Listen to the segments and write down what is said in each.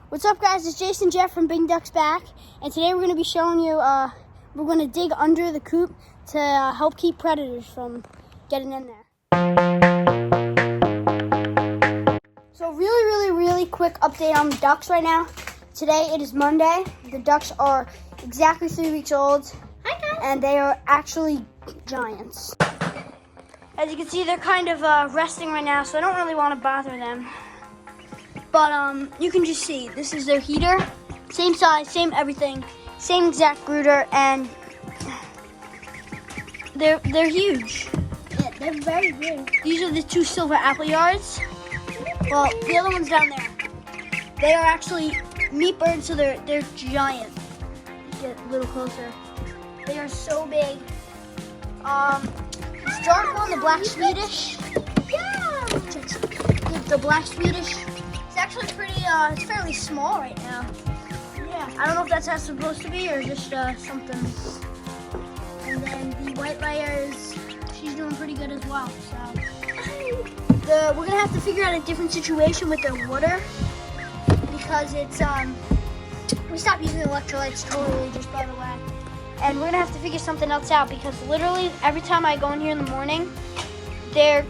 What's up, guys? It's Jason Jeff from Big Ducks Back, and today we're going to be showing you, we're going to dig under the coop to help keep predators from getting in there. So really quick update on the ducks right now. Today it is Monday. The ducks are exactly 3 weeks old. Hi, guys. And they are actually giants. As you can see, they're kind of resting right now, so I don't really want to bother them. But you can just see, this is their heater. Same size, same everything, same exact brooder, and they're huge. Yeah, they're very big. These are the 2 silver apple yards. Well, the other one's down there. They are actually meat birds, so they're giant. Get a little closer. They are so big. It's dark one, the black Swedish. Yeah. The black Swedish. It's actually pretty. It's fairly small right now. Yeah. I don't know if that's how it's supposed to be or just something. And then the white layers, she's doing pretty good as well. So we're gonna have to figure out a different situation with their water because it's we stopped using electrolytes totally, just by the way. And we're gonna have to figure something else out because literally every time I go in here in the morning, they're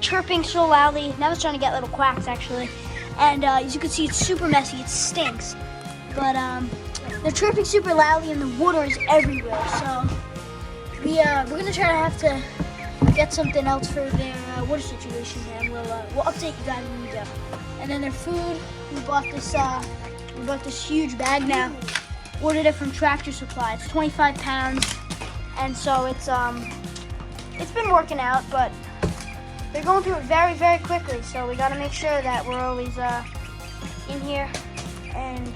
chirping so loudly. Now they're trying to get little quacks actually. And as you can see, it's super messy. It stinks. But they're chirping super loudly, and the water is everywhere. So we're gonna try to have to get something else for their water situation, and we'll update you guys when we go. And then their food, we bought this huge bag now. Ordered it from Tractor Supply. It's 25 pounds, and so it's been working out, but they're going through it very quickly. So we got to make sure that we're always in here and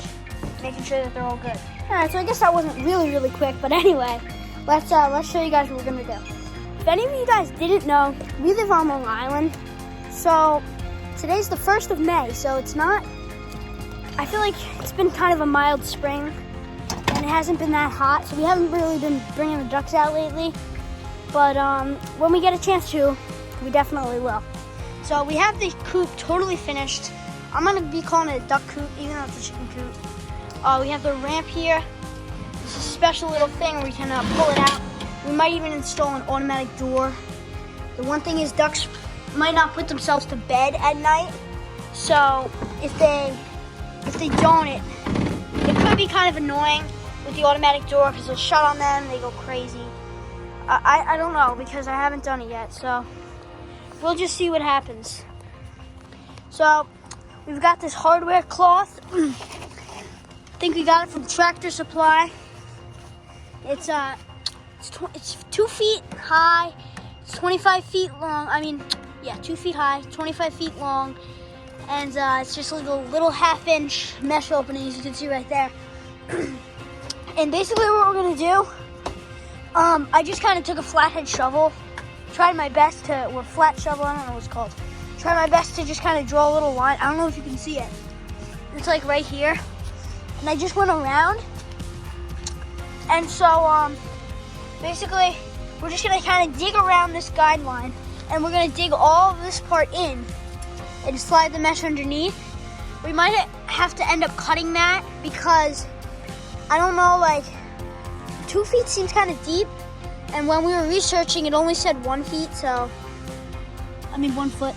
making sure that they're all good. All right, so I guess that wasn't really quick, but anyway, let's show you guys what we're gonna do. If any of you guys didn't know, we live on Long Island, so today's the 1st of May, so it's not. I feel like it's been kind of a mild spring. And it hasn't been that hot, so we haven't really been bringing the ducks out lately. But when we get a chance to, we definitely will. So we have the coop totally finished. I'm gonna be calling it a duck coop, even though it's a chicken coop. We have the ramp here. It's a special little thing where we can pull it out. We might even install an automatic door. The one thing is ducks might not put themselves to bed at night. So if they don't, it could be kind of annoying with the automatic door because it'll shut on them, they go crazy. I don't know because I haven't done it yet, so we'll just see what happens. So we've got this hardware cloth. I think we got it from Tractor Supply. It's 2 feet high, it's 25 feet long. 2 feet high, 25 feet long, and it's just like a little 1/2-inch mesh opening, as you can see right there. And basically what we're gonna do, I just kind of took a flathead shovel, tried my best to, or flat shovel, I don't know what it's called. Tried my best to just kind of draw a little line. I don't know if you can see it. It's like right here. And I just went around. And so, basically, we're just gonna kind of dig around this guideline, and we're gonna dig all of this part in and slide the mesh underneath. We might have to end up cutting that because I don't know, like 2 feet seems kind of deep, and when we were researching, it only said 1 feet. So 1 foot.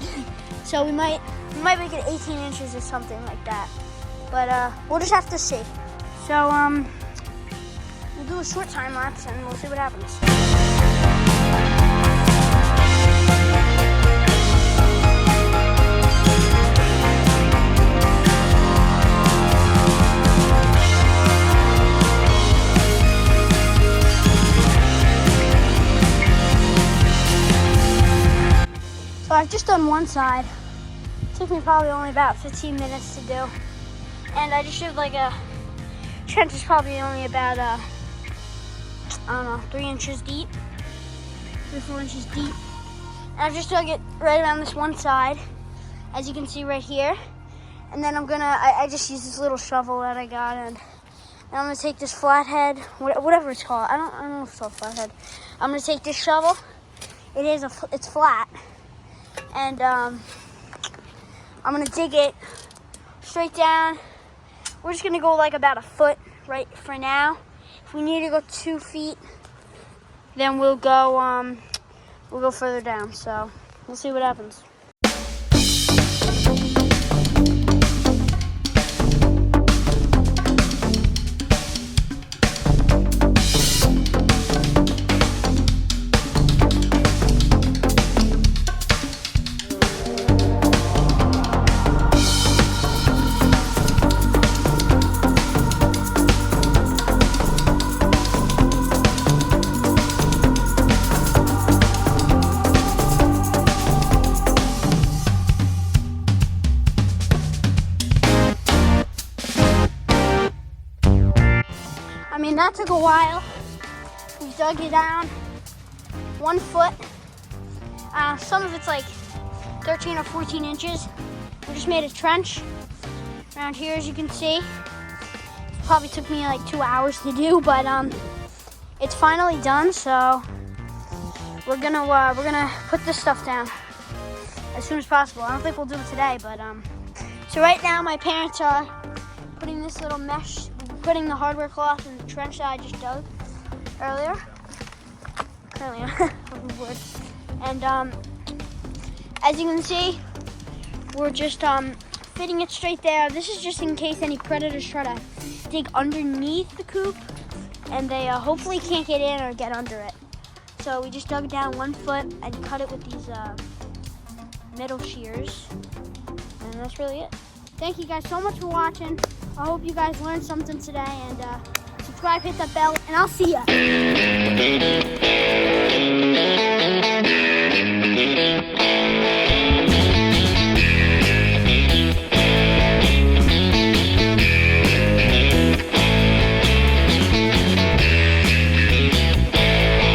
So we might make it 18 inches or something like that. But we'll just have to see. So we'll do a short time lapse and we'll see what happens. So I've just done one side. It took me probably only about 15 minutes to do. And I just did like a trench is probably only about, 3 inches deep. 3-4 inches deep. And I've just dug it right around this one side, as you can see right here. And then I just used this little shovel that I got, and I'm gonna take this flathead, whatever it's called. I don't know if it's called flathead. I'm gonna take this shovel. It's flat. And I'm gonna dig it straight down we're just gonna go like about a foot right for now. If we need to go 2 feet, then we'll go further down. So we'll see what happens. I mean, that took a while. We dug it down 1 foot. Some of it's like 13 or 14 inches. We just made a trench around here, as you can see. Probably took me like 2 hours to do, but it's finally done. So we're gonna put this stuff down as soon as possible. I don't think we'll do it today, but so right now my parents are putting this little mesh, putting the hardware cloth in the trench that I just dug earlier. Currently on wood. And as you can see, we're just fitting it straight there. This is just in case any predators try to dig underneath the coop and they hopefully can't get in or get under it. So we just dug down 1 foot and cut it with these metal shears. And that's really it. Thank you guys so much for watching. I hope you guys learned something today, and subscribe, hit that bell, and I'll see ya.